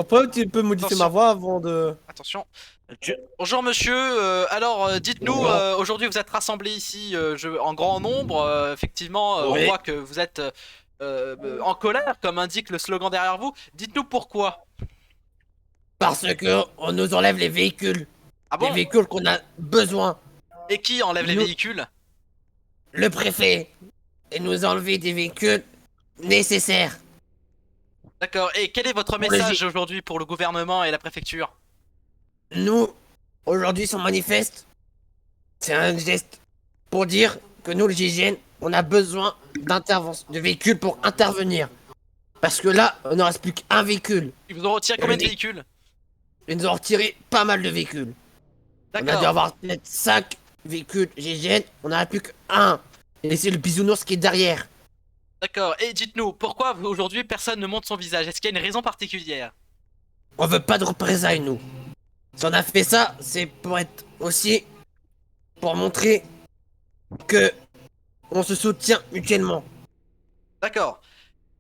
Après, tu peux modifier ma Attention, voix avant de... attention. Bonjour monsieur, alors dites-nous, Bonjour. aujourd'hui vous êtes rassemblés ici en grand nombre, effectivement on Oui. voit que vous êtes en colère comme indique le slogan derrière vous. Dites-nous pourquoi. Parce que on nous enlève les véhicules. Ah Les bon? véhicules qu'on a besoin. Et qui enlève les Nous, véhicules? le préfet, et nous enlever des véhicules nécessaires D'accord, et quel est votre pour le message G. aujourd'hui pour le gouvernement et la préfecture? Nous, aujourd'hui, son manifeste, c'est un geste pour dire que nous, le GIGN, on a besoin d'intervention, de véhicules pour intervenir. Parce que là, on ne reste plus qu'un véhicule. Ils vous ont retiré Et le combien de dé- véhicules? Ils nous ont retiré pas mal de véhicules. On a dû D'accord, avoir peut-être 5 véhicules GIGN, on n'en a plus qu'un. Et c'est le bisounours qui est derrière. d'accord, et dites-nous, pourquoi aujourd'hui personne ne montre son visage? Est-ce qu'il y a une raison particulière? On veut pas de représailles, nous. Si on a fait ça, c'est pour être aussi pour montrer que on se soutient mutuellement. D'accord,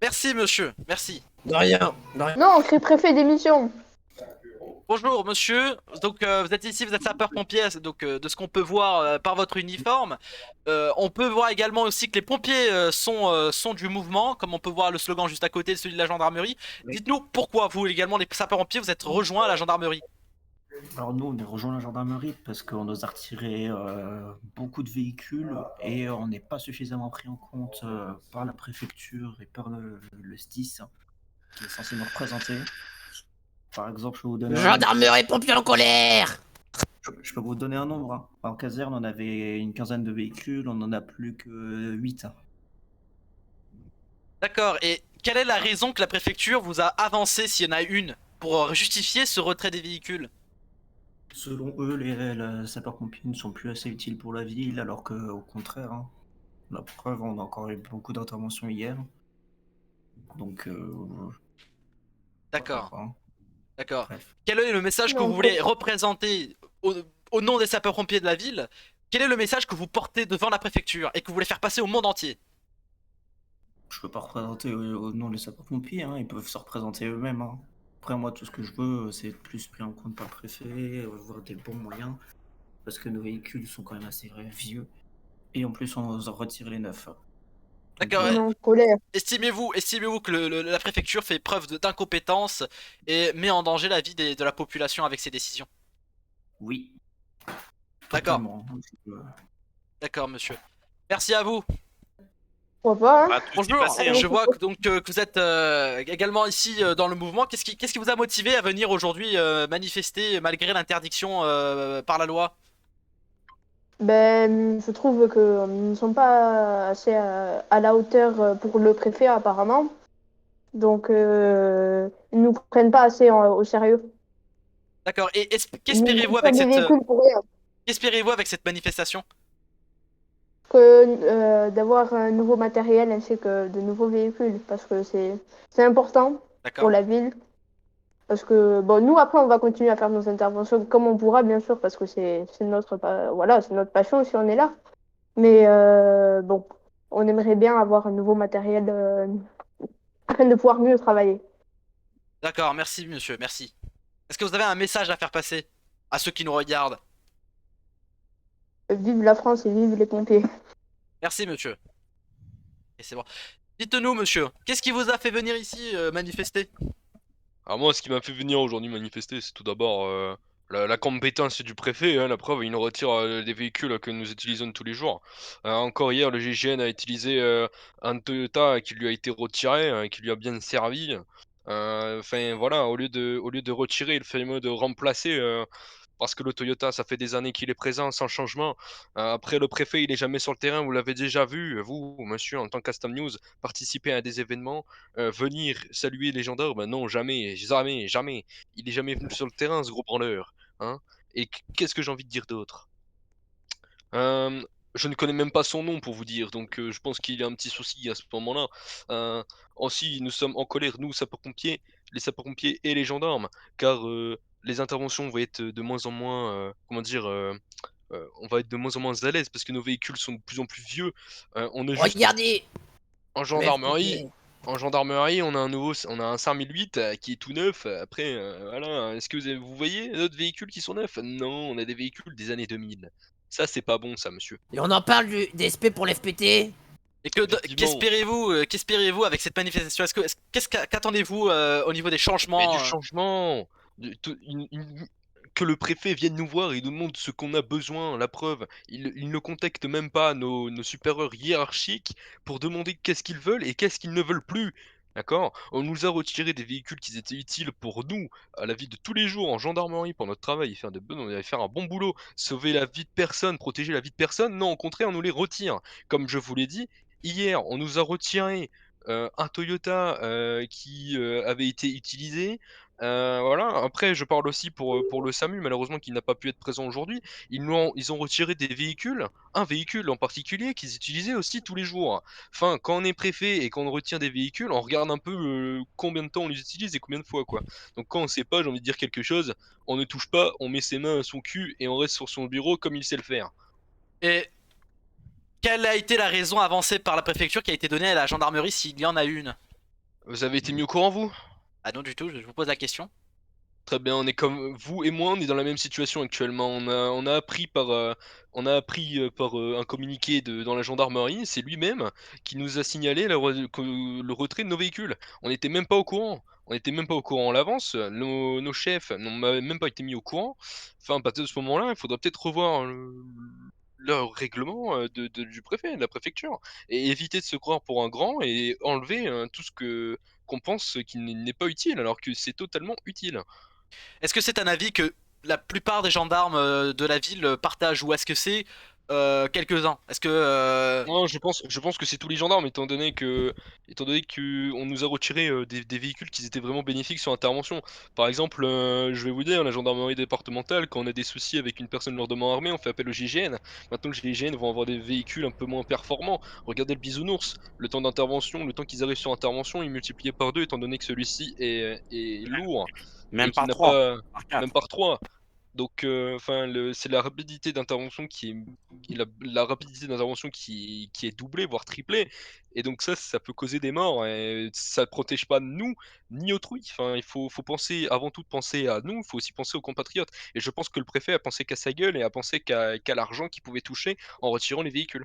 merci monsieur, merci. De rien, de rien. Non, crie préfet d'émission. Bonjour monsieur, donc vous êtes ici, vous êtes sapeur-pompier, donc de ce qu'on peut voir par votre uniforme. On peut voir également aussi que les pompiers sont du mouvement, comme on peut voir le slogan juste à côté de celui de la gendarmerie. Oui. Dites-nous pourquoi vous également les sapeurs-pompiers vous êtes rejoints à la gendarmerie. Alors nous, on est rejoint la gendarmerie parce qu'on nous a retiré beaucoup de véhicules et on n'est pas suffisamment pris en compte par la préfecture et par le SDIS qui est censé nous représenter. Par exemple, je peux vous donner un nombre. Gendarmerie pompiers en colère. Je peux vous donner un nombre, hein. En caserne, on avait une quinzaine de véhicules, on n'en a plus que 8. D'accord, et quelle est la raison que la préfecture vous a avancé, s'il y en a une, pour justifier ce retrait des véhicules? Selon eux, les sapeurs-pompiers ne sont plus assez utiles pour la ville, alors qu'au contraire, hein, la preuve, on a encore eu beaucoup d'interventions hier. Donc, voilà, D'accord, quoi, hein. d'accord. Bref. Quel est le message que vous Donc, voulez représenter au nom des sapeurs-pompiers de la ville? Quel est le message que vous portez devant la préfecture et que vous voulez faire passer au monde entier? Je peux pas représenter au nom des sapeurs-pompiers, hein, ils peuvent se représenter eux-mêmes, hein. Après, moi, tout ce que je veux, c'est être plus pris en compte par le préfet, avoir des bons moyens, parce que nos véhicules sont quand même assez vieux, et en plus, on nous en retire les neufs. Donc D'accord. on est voilà. en colère. Estimez-vous que la préfecture fait preuve d'incompétence et met en danger la vie de la population avec ses décisions? Oui, D'accord, totalement. d'accord, monsieur. Merci à vous. Pourquoi pas, hein? Pas de soucis Bonjour. passés, hein. Je vois que vous êtes également ici dans le mouvement. Qu'est-ce qui vous a motivé à venir aujourd'hui manifester malgré l'interdiction par la loi? Ben, je trouve que nous ne sommes pas assez à la hauteur pour le préfet apparemment. Donc, ils nous prennent pas assez au sérieux. D'accord. Et Ils nous qu'espérez-vous prennent avec des véhicules pour rien. qu'espérez-vous avec cette manifestation? Que d'avoir un nouveau matériel ainsi que de nouveaux véhicules parce que c'est important pour D'accord. la ville. Parce que bon, nous après on va continuer à faire nos interventions comme on pourra bien sûr parce que c'est notre voilà c'est notre passion si on est là. Mais bon, on aimerait bien avoir un nouveau matériel afin de pouvoir mieux travailler. D'accord. Merci, monsieur. Merci. Est-ce que vous avez un message à faire passer à ceux qui nous regardent? Vive la France et vive les pompiers. Merci, monsieur. Et c'est bon. Dites-nous, monsieur, qu'est-ce qui vous a fait venir ici manifester? Alors moi, ce qui m'a fait venir aujourd'hui manifester, c'est tout d'abord la compétence du préfet, hein, la preuve, il nous retire des véhicules que nous utilisons tous les jours. Encore hier, le GIGN a utilisé un Toyota qui lui a été retiré, qui lui a bien servi. Enfin voilà, au lieu de retirer, il fait mieux de remplacer. Parce que le Toyota, ça fait des années qu'il est présent sans changement. Après, le préfet, il est jamais sur le terrain, vous l'avez déjà vu, vous, monsieur, en tant qu'Astam News, participer à des événements, venir saluer les gendarmes, ben non, jamais, jamais, jamais. Il est jamais venu sur le terrain, ce gros branleur, hein. Et qu'est-ce que j'ai envie de dire d'autre? Je ne connais même pas son nom pour vous dire, donc je pense qu'il y a un petit souci à ce moment-là. Heu, Aussi, nous sommes en colère, nous, sapeurs-pompiers, les sapeurs-pompiers et les gendarmes, car les interventions vont être de moins en moins, comment dire? On va être de moins en moins à l'aise parce que nos véhicules sont de plus en plus vieux. On est juste Regardez en mes gendarmerie, pompiers. En gendarmerie, on a un 5008 qui est tout neuf. Après, voilà, est-ce que vous voyez d'autres véhicules qui sont neufs? Non, on a des véhicules des années 2000. Ça, c'est pas bon, ça, monsieur. Et on en parle des SP pour l'FPT. Et Effectivement. qu'espérez-vous avec cette manifestation? Qu'attendez-vous au niveau des Mais changements du changement, que le préfet vienne nous voir et nous demande ce qu'on a besoin, la preuve. Il ne contacte même pas nos supérieurs hiérarchiques pour demander qu'est-ce qu'ils veulent et qu'est-ce qu'ils ne veulent plus. D'accord? On nous a retiré des véhicules qui étaient utiles pour nous, à la vie de tous les jours en gendarmerie pour notre travail, on allait faire un bon boulot, sauver la vie de personne, protéger la vie de personne. Non, au contraire, on nous les retire. Comme je vous l'ai dit, hier, on nous a retiré un Toyota qui avait été utilisé. Voilà, après je parle aussi pour le SAMU malheureusement qui n'a pas pu être présent aujourd'hui. Ils ont retiré des véhicules, un véhicule en particulier qu'ils utilisaient aussi tous les jours. Enfin, quand on est préfet et qu'on retient des véhicules, on regarde un peu, combien de temps on les utilise et combien de fois, quoi. Donc quand on sait pas, j'ai envie de dire quelque chose, on ne touche pas, on met ses mains à son cul et on reste sur son bureau comme il sait le faire. Et quelle a été la raison avancée par la préfecture qui a été donnée à la gendarmerie s'il y en a une? Vous avez été mis au courant, vous? Ah non du tout, je vous pose la question. Très bien, on est comme vous et moi, on est dans la même situation actuellement. On a appris par un communiqué dans la gendarmerie, c'est lui-même qui nous a signalé le retrait de nos véhicules. On n'était même pas au courant. On n'était même pas au courant à l'avance. Nos chefs n'ont même pas été mis au courant. Enfin, à partir de ce moment-là, il faudra peut-être revoir leur règlement du préfet, de la préfecture, et éviter de se croire pour un grand et enlever tout ce qu'on pense qui n'est pas utile, alors que c'est totalement utile. Est-ce que c'est un avis que la plupart des gendarmes de la ville partagent ou est-ce que c'est quelques-uns? Est-ce que Non, je pense que c'est tous les gendarmes, étant donné que on nous a retiré des véhicules qui étaient vraiment bénéfiques sur intervention. Par exemple, je vais vous dire, la gendarmerie départementale, quand on a des soucis avec une personne lourdement armée, on fait appel au GIGN. Maintenant, le GIGN vont avoir des véhicules un peu moins performants. Regardez le bisounours, le temps d'intervention, le temps qu'ils arrivent sur intervention est multiplié par 2, étant donné que celui-ci est lourd et Même qu'il par n'a 3, pas, par même 4. par 3. Donc, enfin, c'est la rapidité d'intervention la rapidité d'intervention qui est doublée, voire triplée. Et donc ça peut causer des morts et ça ne protège pas nous ni autrui. Enfin, il faut penser, avant tout de penser à nous, il faut aussi penser aux compatriotes. Et je pense que le préfet a pensé qu'à sa gueule et a pensé qu'à l'argent qu'il pouvait toucher en retirant les véhicules.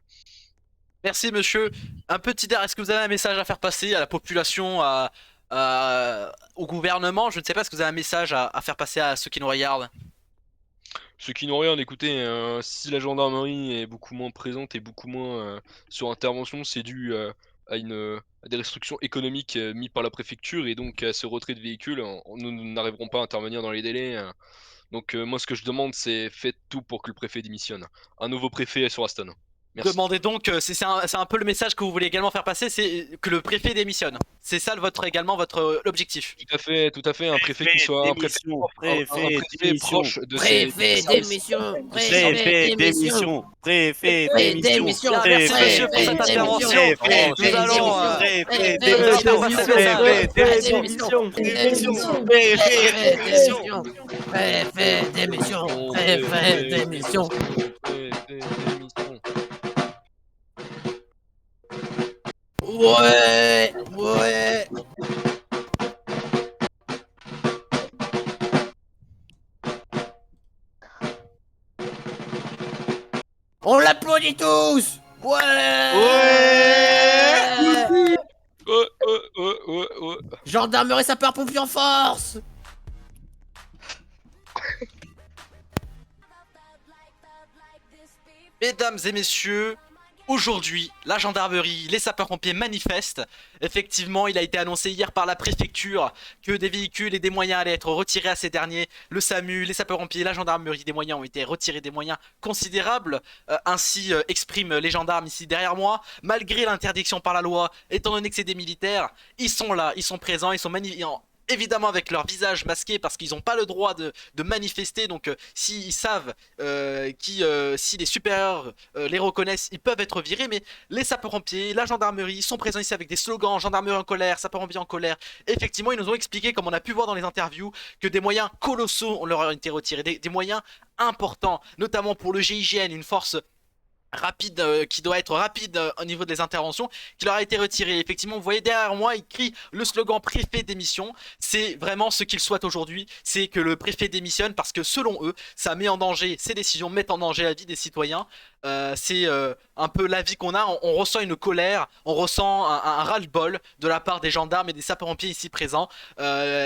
Merci monsieur. Un petit dernier, est-ce que vous avez un message à faire passer à la population, au gouvernement? Je ne sais pas, est-ce que vous avez un message à faire passer à ceux qui nous regardent? Ceux qui n'ont rien, écoutez, si la gendarmerie est beaucoup moins présente et beaucoup moins sur intervention, c'est dû à des restrictions économiques mises par la préfecture et donc à ce retrait de véhicules, nous n'arriverons pas à intervenir dans les délais. Donc moi ce que je demande c'est faites tout pour que le préfet démissionne. Un nouveau préfet sur Aston. Merci. Demandez donc, c'est un peu le message que vous voulez également faire passer, c'est que le préfet démissionne. C'est ça également votre objectif. Tout à fait, un préfet qui Préfet soit démission, un préfêt préfet démission, proche de ses Préfet services. démission. De ses services. Préfet préfet démission. démission, préfet Préfet démission, démission. Bien, merci monsieur pour cette intervention. Nous allons, préfet nous allons faire démission, passer le message. préfet démission, préfet démission. Préfet démission. Préfet démission. Préfet démission. Ouais, ouais. On l'applaudit tous. Ouais. Ouais. Gendarmerie sapeurs-pompiers en force. Mesdames et messieurs, aujourd'hui, la gendarmerie, les sapeurs-pompiers manifestent. Effectivement, il a été annoncé hier par la préfecture que des véhicules et des moyens allaient être retirés à ces derniers. Le SAMU, les sapeurs-pompiers, la gendarmerie, des moyens ont été retirés, des moyens considérables. Ainsi expriment les gendarmes ici derrière moi. Malgré l'interdiction par la loi, étant donné que c'est des militaires, ils sont là, ils sont présents, ils sont évidemment avec leur visage masqué parce qu'ils n'ont pas le droit de manifester. Donc s'ils savent si les supérieurs les reconnaissent, ils peuvent être virés. Mais les sapeurs-pompiers, la gendarmerie sont présents ici avec des slogans: gendarmerie en colère, sapeurs-pompiers en colère. Effectivement, ils nous ont expliqué, comme on a pu voir dans les interviews, que des moyens colossaux leur ont été retirés, des moyens importants, notamment pour le GIGN, une force rapide, qui doit être rapide au niveau des interventions, qui leur a été retiré. Effectivement, vous voyez derrière moi écrit le slogan préfet démission. C'est vraiment ce qu'ils souhaitent aujourd'hui, c'est que le préfet démissionne parce que selon eux, ça met en danger, ces décisions mettent en danger la vie des citoyens. C'est un peu l'avis qu'on a, on ressent une colère, on ressent un ras-le-bol de la part des gendarmes et des sapeurs-pompiers ici présents.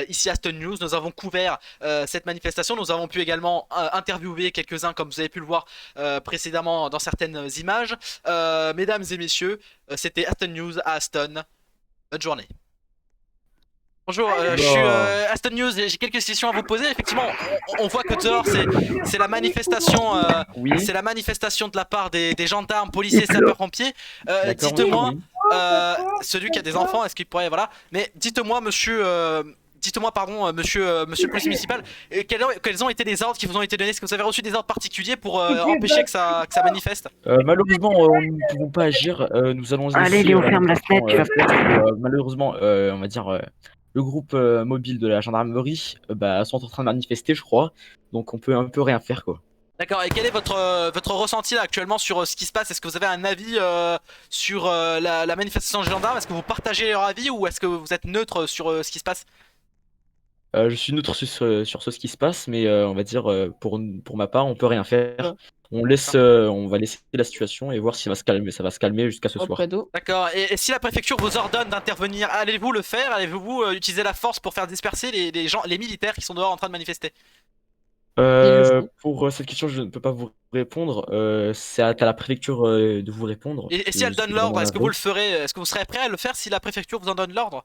Ici à Stun News, nous avons couvert cette manifestation, nous avons pu également interviewer quelques-uns comme vous avez pu le voir précédemment dans certaines images. Mesdames et messieurs, c'était Aston News à Aston. Bonne journée. Bonjour, je suis Aston News, j'ai quelques questions à vous poser. Effectivement, on voit que dehors c'est la manifestation, c'est la manifestation de la part des gendarmes, policiers, sapeurs-pompiers. Dites-moi, celui qui a des enfants, est-ce qu'il pourrait, voilà. Mais dites-moi, monsieur. Dites-moi, pardon, monsieur le policier municipal, quels ont été les ordres qui vous ont été donnés? Est-ce que vous avez reçu des ordres particuliers pour empêcher que ça manifeste? Malheureusement, nous ne pouvons pas agir. Nous allons Allez, laisser, Léo, ferme la fenêtre, tu vas malheureusement, on va dire, le groupe mobile de la gendarmerie sont en train de manifester, je crois. Donc on peut un peu rien faire, quoi. D'accord, et quel est votre ressenti là actuellement sur ce qui se passe? Est-ce que vous avez un avis sur la manifestation des gendarmes? Est-ce que vous partagez leur avis ou est-ce que vous êtes neutre sur ce qui se passe? Je suis neutre sur ce qui se passe, mais on va dire, pour ma part, on peut rien faire. On va laisser la situation et voir si ça va se calmer jusqu'à ce soir. D'accord, et si la préfecture vous ordonne d'intervenir, allez-vous le faire? Allez-vous utiliser la force pour faire disperser les militaires qui sont dehors en train de manifester? Pour cette question, je ne peux pas vous répondre. C'est à la préfecture de vous répondre. Et si elle donne l'ordre, est-ce que vous le ferez? Est-ce que vous serez prêt à le faire si la préfecture vous en donne l'ordre?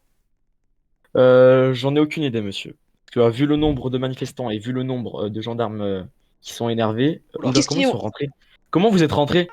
J'en ai aucune idée, monsieur. Parce que vu le nombre de manifestants et vu le nombre de gendarmes qui sont énervés, comment ils sont rentrés? Comment vous êtes rentrés?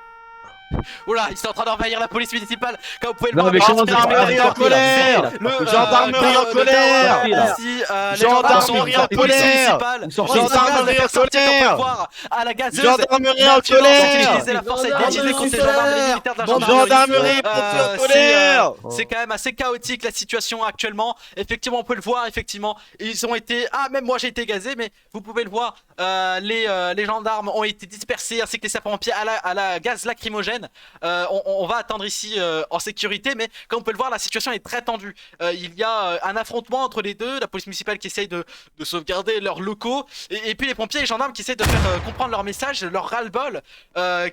Oula, ils sont en train d'envahir la police municipale. Comme vous pouvez le Non, voir, mais comment Gendarmerie en colère! Gendarmerie en colère! Ici, Gendarmerie en colère! Gendarmerie en colère! À la gazeuse. Gendarmerie en colère! Utiliser la force a été utilisée contre les gendarmes et les militaires de la gendarmerie. Gendarmerie en colère! C'est quand même assez chaotique la situation actuellement. Effectivement, on peut le voir. Effectivement, ils ont été. Ah, même moi j'ai été gazé, mais vous pouvez le voir. Les gendarmes ont été dispersés ainsi que les sapeurs-pompiers à la gaz lacrymogène. On va attendre ici en sécurité, mais comme on peut le voir, la situation est très tendue. Il y a un affrontement entre les deux, la police municipale qui essaye de sauvegarder leurs locaux, et puis les pompiers et les gendarmes qui essayent de faire comprendre leur message, leur ras-le-bol,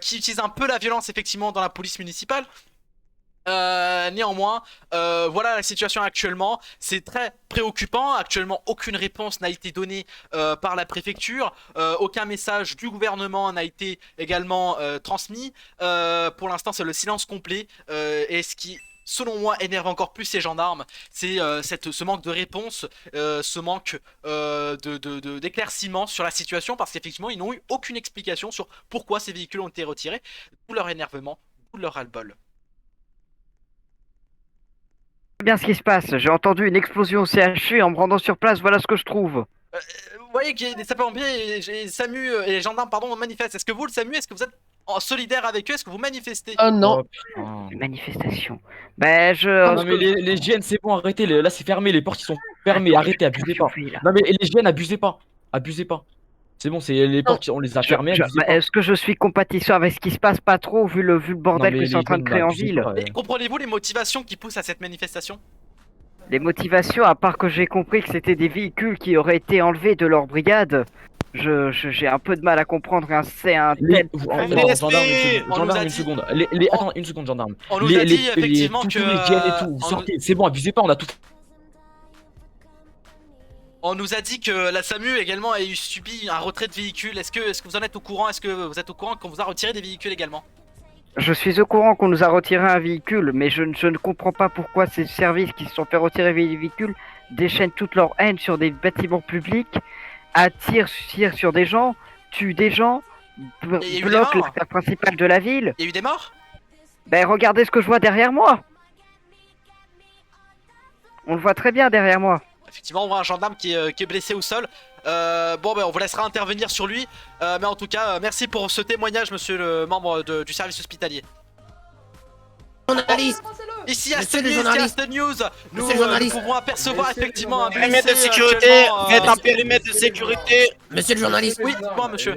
qui utilisent un peu la violence effectivement dans la police municipale. Néanmoins, voilà la situation actuellement. C'est très préoccupant. Actuellement, aucune réponse n'a été donnée par la préfecture. Aucun message du gouvernement n'a été également transmis. Pour l'instant, c'est le silence complet. Et ce qui, selon moi, énerve encore plus ces gendarmes, c'est ce manque de réponse, ce manque d'éclaircissement sur la situation, parce qu'effectivement, ils n'ont eu aucune explication sur pourquoi ces véhicules ont été retirés. Tout leur énervement, tout leur ras-le-bol. Bien ce qui se passe, j'ai entendu une explosion au CHU en me rendant sur place, voilà ce que je trouve. Vous voyez qu'il y a des sapeurs-pompiers et SAMU et les gendarmes pardon manifestent. Est-ce que vous le SAMU, est-ce que vous êtes en solidaire avec eux? Est-ce que vous manifestez? Non. Une manifestation. Ben Non mais les GN c'est bon, arrêtez, là c'est fermé, les portes ils sont fermées, arrêtez, abusez pas. Non mais les GN abusez pas, c'est bon, c'est les portes on les a fermées, abusez pas. Est-ce que je suis compatissant avec ce qui se passe? Pas trop, vu le bordel que c'est en train de créer en ville. Et comprenez-vous les motivations qui poussent à cette manifestation? Les motivations, à part que j'ai compris que c'était des véhicules qui auraient été enlevés de leur brigade, j'ai un peu de mal à comprendre c'est un tel... Gendarme, une seconde. Attends, une seconde, gendarme. On nous a dit effectivement que... Tous les GN et tout, vous sortez, c'est bon, abusez pas, on a tout... On nous a dit que la SAMU également a subi un retrait de véhicules. Est-ce que vous en êtes au courant? Est-ce que vous êtes au courant qu'on vous a retiré des véhicules également? Je suis au courant qu'on nous a retiré un véhicule, mais je ne comprends pas pourquoi ces services qui se sont fait retirer des véhicules déchaînent toute leur haine sur des bâtiments publics, tirent sur des gens, tuent des gens, bloquent l'accès principal de la ville. Il y a eu des morts? Ben regardez ce que je vois derrière moi. On le voit très bien derrière moi. Effectivement, on voit un gendarme qui est blessé au sol. Bon, ben on vous laissera intervenir sur lui. Mais en tout cas, merci pour ce témoignage, monsieur le membre du service hospitalier. Journaliste. Ici à Aston News, nous pouvons apercevoir effectivement un périmètre de blessé sécurité. Faites un périmètre de sécurité. Monsieur le journaliste. Oui, dites-moi, monsieur.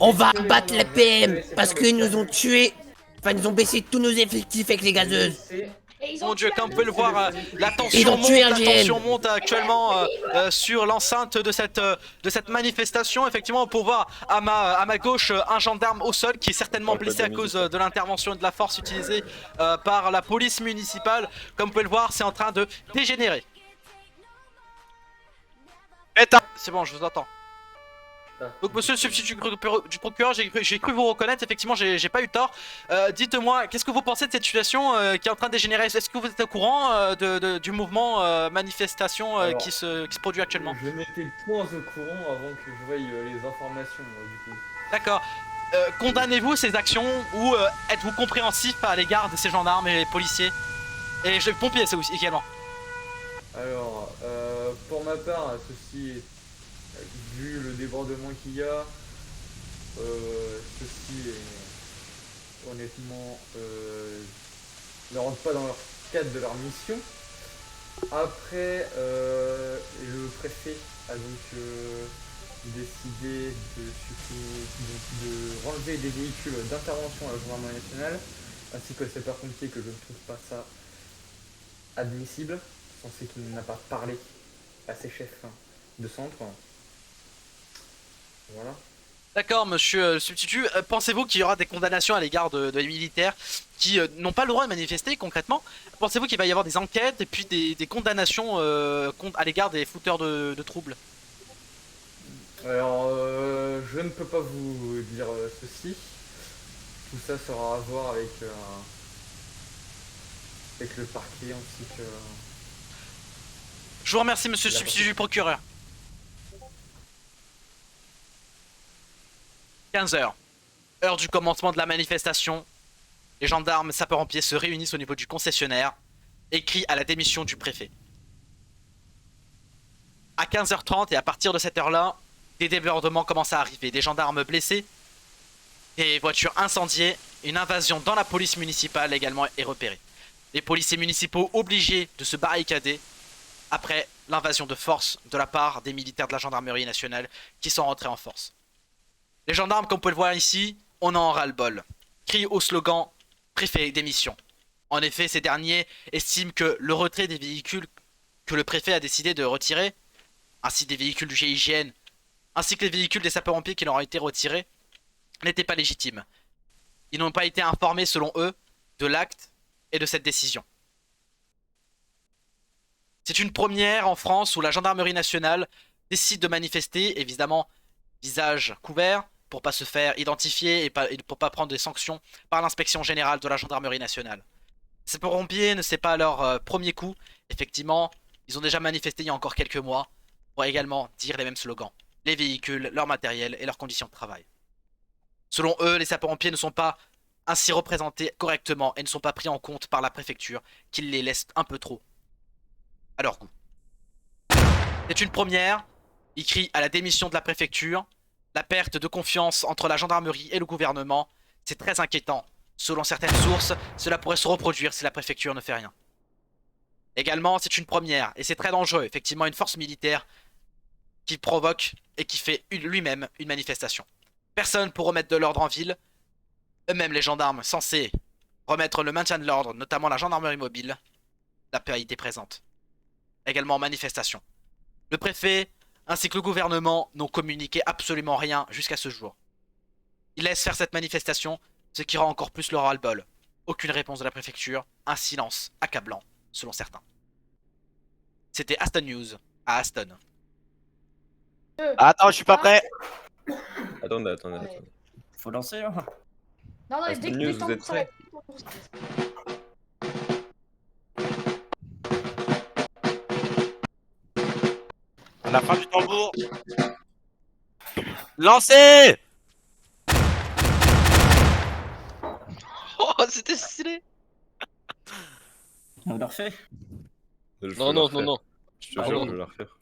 On va battre les PM parce qu'ils nous ont tués. Enfin, ils nous ont baissé tous nos effectifs avec les gazeuses. Mon dieu, comme vous pouvez le voir, la Ils ont tué un GN. tension monte actuellement sur l'enceinte de cette manifestation. Effectivement, on peut voir à ma gauche un gendarme au sol qui est certainement blessé à cause de l'intervention et de la force utilisée par la police municipale. Comme vous pouvez le voir, c'est en train de dégénérer. C'est bon, je vous entends. Donc monsieur le substitut du procureur, j'ai cru vous reconnaître, effectivement j'ai pas eu tort. Dites-moi, qu'est-ce que vous pensez de cette situation qui est en train de dégénérer? Est-ce que vous êtes au courant du mouvement manifestation qui se produit actuellement? Je n'étais point au courant avant que je voie les informations du coup. D'accord. Condamnez-vous ces actions ou êtes-vous compréhensif à l'égard de ces gendarmes et policiers? Et pompiers c'est aussi également. Alors, pour ma part, ceci est... Vu le débordement qu'il y a, ceci est honnêtement ne rentre pas dans leur cadre de leur mission. Après, le préfet a donc décidé de renlever des véhicules d'intervention à la gendarmerie nationale, ainsi que le sapeur-pompier, que je ne trouve pas ça admissible, censé qu'il n'a pas parlé à ses chefs de centre. Voilà. D'accord, monsieur le substitut. Pensez-vous qu'il y aura des condamnations à l'égard de militaires qui n'ont pas le droit de manifester concrètement? Pensez-vous qu'il va y avoir des enquêtes et puis des condamnations à l'égard des fouteurs de troubles? Alors, je ne peux pas vous dire ceci. Tout ça sera à voir avec le parquet ainsi que... Je vous remercie, monsieur le substitut du procureur. 15h, heure du commencement de la manifestation. Les gendarmes sapeurs-pompiers se réunissent au niveau du concessionnaire et crient à la démission du préfet. À 15h30 et à partir de cette heure-là, des débordements commencent à arriver. Des gendarmes blessés, des voitures incendiées, une invasion dans la police municipale également est repérée. Les policiers municipaux obligés de se barricader après l'invasion de force de la part des militaires de la gendarmerie nationale qui sont rentrés en force. Les gendarmes, comme vous pouvez le voir ici, on en ras-le-bol. Crient au slogan « Préfet démission ». En effet, ces derniers estiment que le retrait des véhicules que le préfet a décidé de retirer, ainsi des véhicules du GIGN, ainsi que les véhicules des sapeurs-pompiers qui leur ont été retirés, n'étaient pas légitimes. Ils n'ont pas été informés, selon eux, de l'acte et de cette décision. C'est une première en France où la gendarmerie nationale décide de manifester, évidemment, visage couvert, pour pas se faire identifier et pour pas prendre des sanctions par l'inspection générale de la gendarmerie nationale. Ces sapeurs-pompiers ne c'est pas leur premier coup. Effectivement, ils ont déjà manifesté il y a encore quelques mois pour également dire les mêmes slogans. Les véhicules, leur matériel et leurs conditions de travail. Selon eux, les sapeurs-pompiers ne sont pas ainsi représentés correctement et ne sont pas pris en compte par la préfecture qui les laisse un peu trop à leur goût. C'est une première. Ils crient à la démission de la préfecture. La perte de confiance entre la gendarmerie et le gouvernement, c'est très inquiétant. Selon certaines sources, cela pourrait se reproduire si la préfecture ne fait rien. Également, c'est une première, et c'est très dangereux, effectivement, une force militaire qui provoque et qui fait lui-même une manifestation. Personne pour remettre de l'ordre en ville, eux-mêmes les gendarmes censés remettre le maintien de l'ordre, notamment la gendarmerie mobile, la paix a été présente. Également en manifestation. Le préfet ainsi que le gouvernement n'ont communiqué absolument rien jusqu'à ce jour. Ils laissent faire cette manifestation, ce qui rend encore plus le ras-le-bol. Aucune réponse de la préfecture, un silence accablant, selon certains. C'était Aston News, à Aston. Attends, je suis pas prêt. Attendez. Faut lancer, hein. Non, Aston News, vous êtes prêts? À la fin du tambour. Lancez! Oh, c'était stylé! On l'a refait? Non. Je te jure, je vais la refaire.